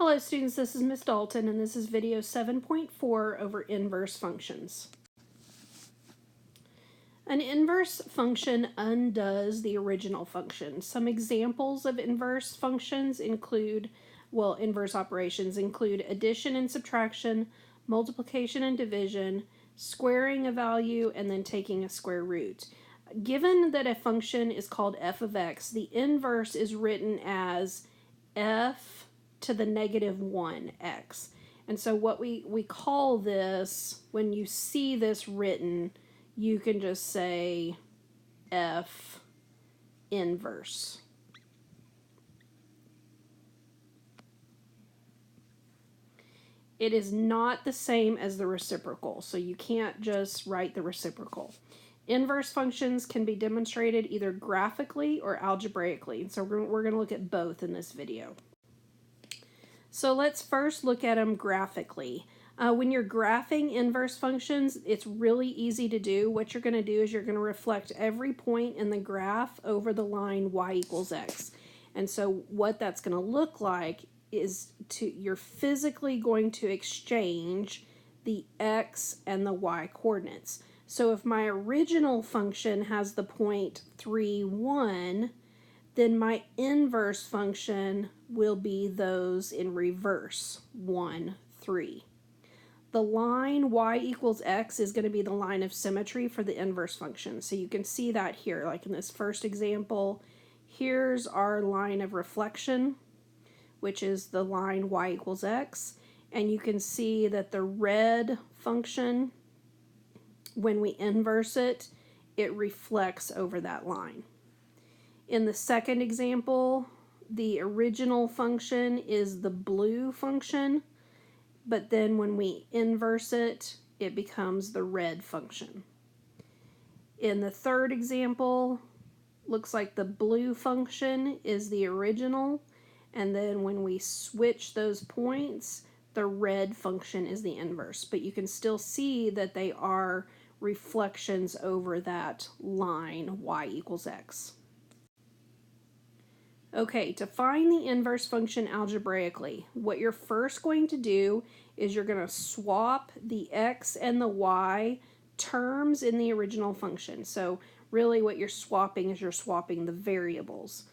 Hello students, this is Miss Dalton and this is video 7.4 over inverse functions. An inverse function undoes the original function. Some examples of inverse functions include, inverse operations include addition and subtraction, multiplication and division, squaring a value, and then taking a square root. Given that a function is called f of x, the inverse is written as f to the negative 1x. And so what we call this, when you see this written, you can just say f inverse. It is not the same as the reciprocal, so you can't just write the reciprocal. Inverse functions can be demonstrated either graphically or algebraically, so we're going to look at both in this video. So let's first look at them graphically. When you're graphing inverse functions, it's really easy to do. What you're going to do is you're going to reflect every point in the graph over the line y equals x. And so what that's going to look like is you're physically going to exchange the x and the y coordinates. So if my original function has the point 3, 1, then my inverse function will be those in reverse, 1, 3. The line y equals x is going to be the line of symmetry for the inverse function. So you can see that here, like in this first example, here's our line of reflection, which is the line y equals x. And you can see that the red function, when we inverse it, it reflects over that line. In the second example, the original function is the blue function, but then when we inverse it, it becomes the red function. In the third example, looks like the blue function is the original, and then when we switch those points, the red function is the inverse. But you can still see that they are reflections over that line y equals x. Okay, to find the inverse function algebraically, what you're first going to do is you're going to swap the x and the y terms in the original function. So really what you're swapping is you're swapping the variables.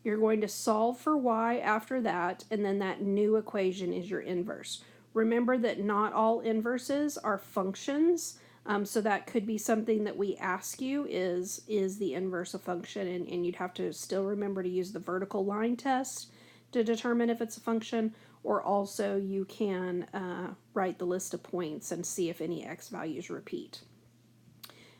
You're going to solve for y after that, and then that new equation is your inverse. Remember that not all inverses are functions. So that could be something that we ask you is the inverse a function, and you'd have to still remember to use the vertical line test to determine if it's a function, or also you can write the list of points and see if any x values repeat.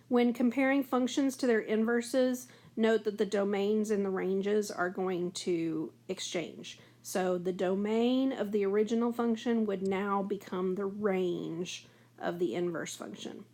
When comparing functions to their inverses, note that the domains and the ranges are going to exchange. So the domain of the original function would now become the range of the inverse function.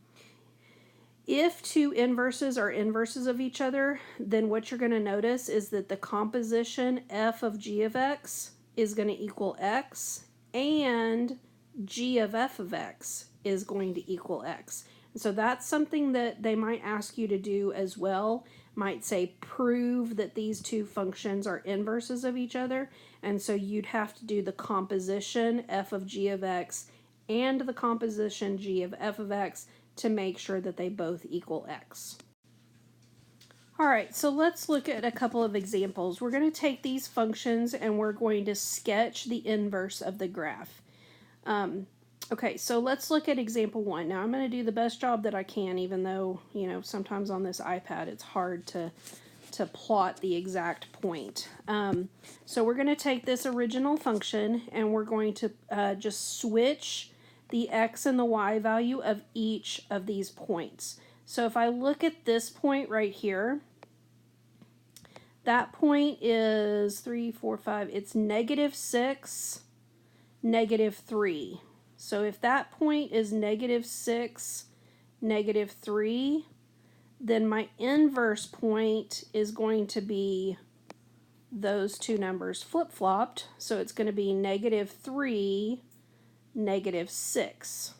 If two inverses are inverses of each other, then what you're going to notice is that the composition f of g of x is going to equal x, and g of f of x is going to equal x. And so that's something that they might ask you to do as well. Might say prove that these two functions are inverses of each other, and so you'd have to do the composition f of g of x and the composition g of f of x to make sure that they both equal x. All right, so let's look at a couple of examples. We're going to take these functions and we're going to sketch the inverse of the graph. Okay, so let's look at example 1. Now I'm going to do the best job that I can, even though, sometimes on this iPad it's hard to plot the exact point. So we're going to take this original function and we're going to just switch the x and the y value of each of these points. So if I look at this point right here, that point is 3, 4, 5, it's -6, -3. So if that point is -6, -3, then my inverse point is going to be those two numbers flip-flopped. So it's going to be -3, -6.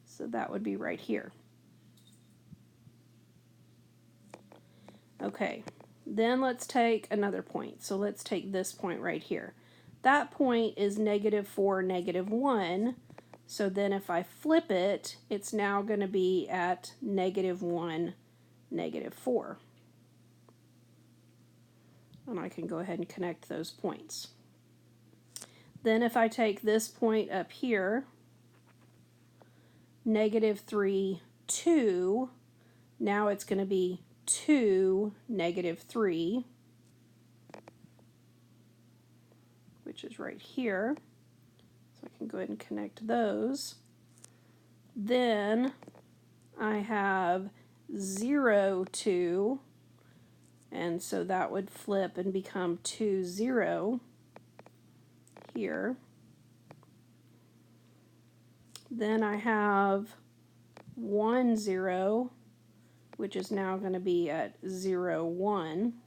So that would be right here. Okay, Then let's take another point. So let's take this point right here. That point is -4, -1. So then if I flip it, it's now going to be at -1, -4. And I can go ahead and connect those points. Then if I take this point up here, -3, 2, now it's going to be 2, -3, which is right here. So I can go ahead and connect those. Then I have 0, 2, and so that would flip and become 2, 0 here. Then I have 1, 0, which is now going to be at 0, 1.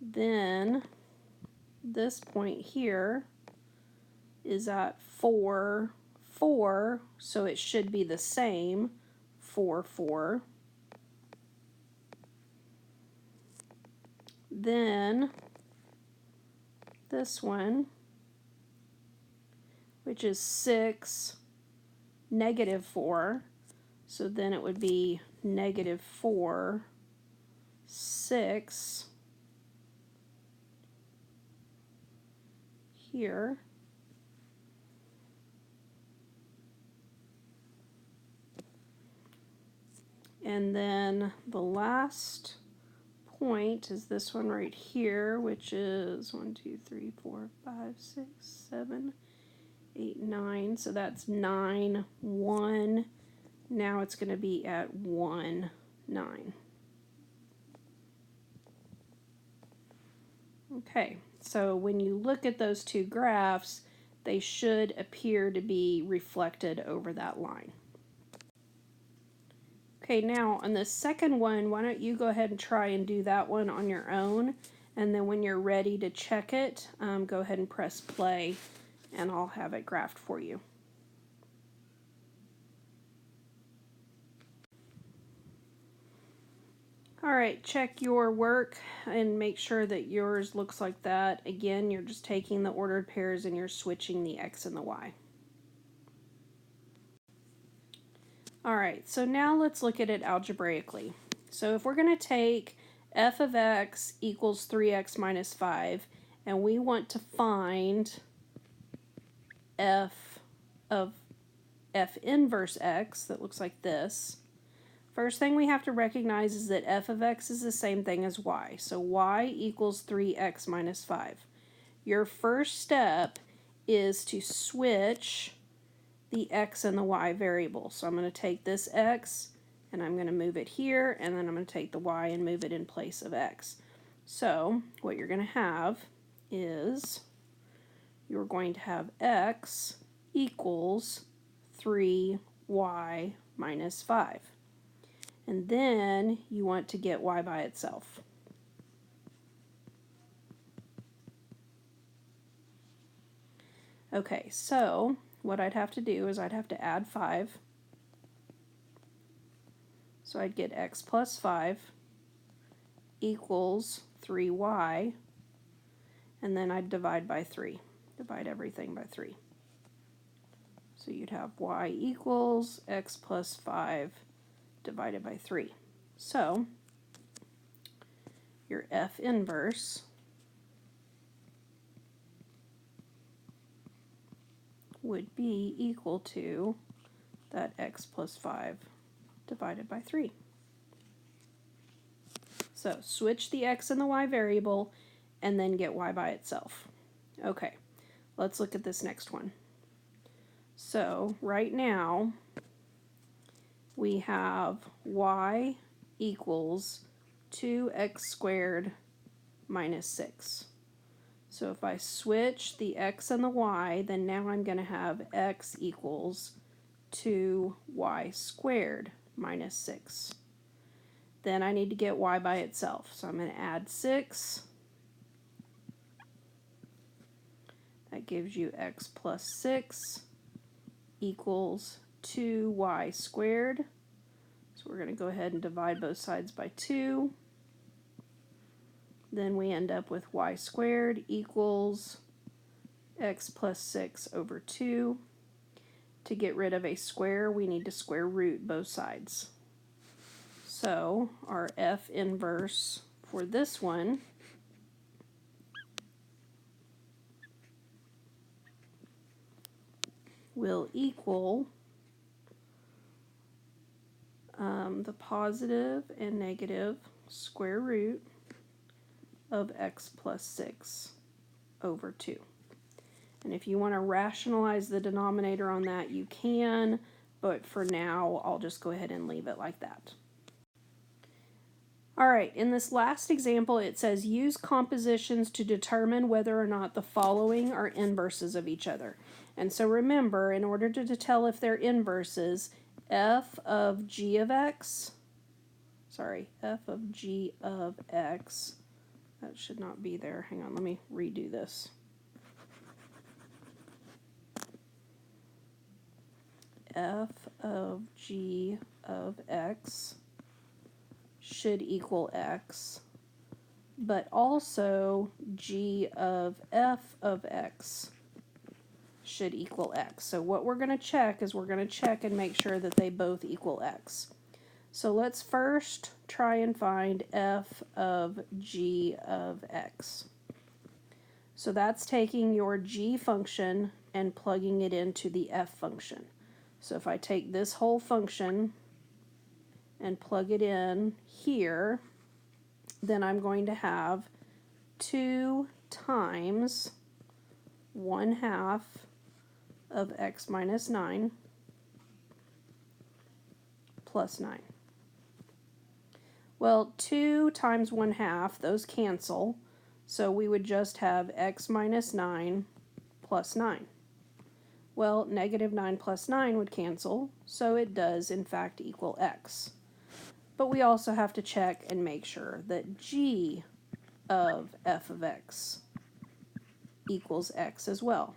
Then this point here is at 4, 4, so it should be the same, 4, 4. Then this one, which is 6, -4, so then it would be -4, 6 here. And then the last point is this one right here, which is 1, 2, 3, 4, 5, 6, 7, 8, 9. So that's 9, 1. Now it's going to be at 1, 9. Okay, so when you look at those two graphs, they should appear to be reflected over that line. Okay, now on the second one, why don't you go ahead and try and do that one on your own, and then when you're ready to check it, go ahead and press play, and I'll have it graphed for you. All right, check your work and make sure that yours looks like that. Again, you're just taking the ordered pairs and you're switching the x and the y. All right, so now let's look at it algebraically. So if we're going to take f of x equals 3x minus 5, and we want to find f of f inverse x, that looks like this, first thing we have to recognize is that f of x is the same thing as y. So y equals 3x minus 5. Your first step is to switch the x and the y variable. So I'm going to take this x and I'm going to move it here, and then I'm going to take the y and move it in place of x. So what you're going to have is you're going to have x equals 3y minus 5. And then you want to get y by itself. Okay, so what I'd have to do is I'd have to add 5. So I'd get x plus 5 equals 3y, and then I'd divide by 3. Divide everything by 3. So you'd have y equals x plus 5 divided by 3. So your f inverse would be equal to that x plus 5 divided by 3. So switch the x and the y variable and then get y by itself. Okay, let's look at this next one. So right now we have y equals 2x squared minus 6. So if I switch the x and the y, then now I'm going to have x equals 2y squared minus 6. Then I need to get y by itself. So I'm going to add 6. That gives you x plus 6 equals 2y squared. So we're going to go ahead and divide both sides by 2. Then we end up with y squared equals x plus 6 over 2. To get rid of a square, we need to square root both sides. So our f inverse for this one will equal the positive and negative square root of x plus 6 over 2. And if you want to rationalize the denominator on that, you can, but for now, I'll just go ahead and leave it like that. All right, in this last example, it says use compositions to determine whether or not the following are inverses of each other. And so remember, in order to tell if they're inverses, f of g of x, that should not be there. Hang on, let me redo this. F of g of x should equal x, but also g of f of x should equal x. So what we're going to check is we're going to check and make sure that they both equal x. So let's first try and find f of g of x. So that's taking your g function and plugging it into the f function. So if I take this whole function and plug it in here, then I'm going to have 2 times 1/2 of x minus 9 plus 9. Well, 2 times 1/2, those cancel, so we would just have x minus 9 plus 9. Well, negative 9 plus 9 would cancel, so it does in fact equal x. But we also have to check and make sure that g of f of x equals x as well.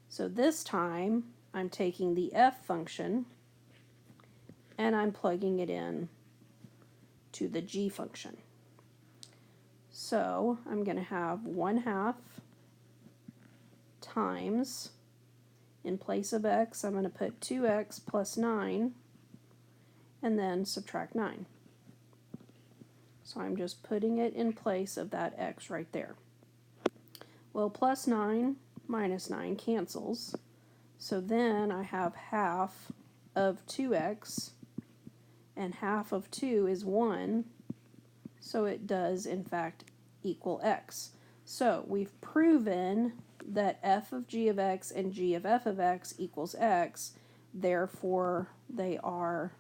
So this time I'm taking the f function and I'm plugging it in to the g function. So I'm going to have 1/2 times, in place of x, I'm going to put 2x plus 9 and then subtract 9. So I'm just putting it in place of that x right there. Well, plus 9 minus 9 cancels, so then I have 1/2 of 2x, and 1/2 of 2 is 1, so it does in fact equal x. So we've proven that f of g of x and g of f of x equals x, therefore they are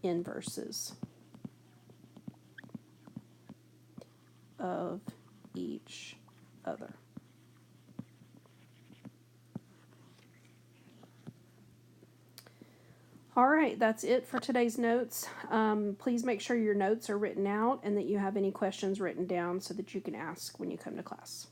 inverses of each other. All right, that's it for today's notes. Please make sure your notes are written out and that you have any questions written down so that you can ask when you come to class.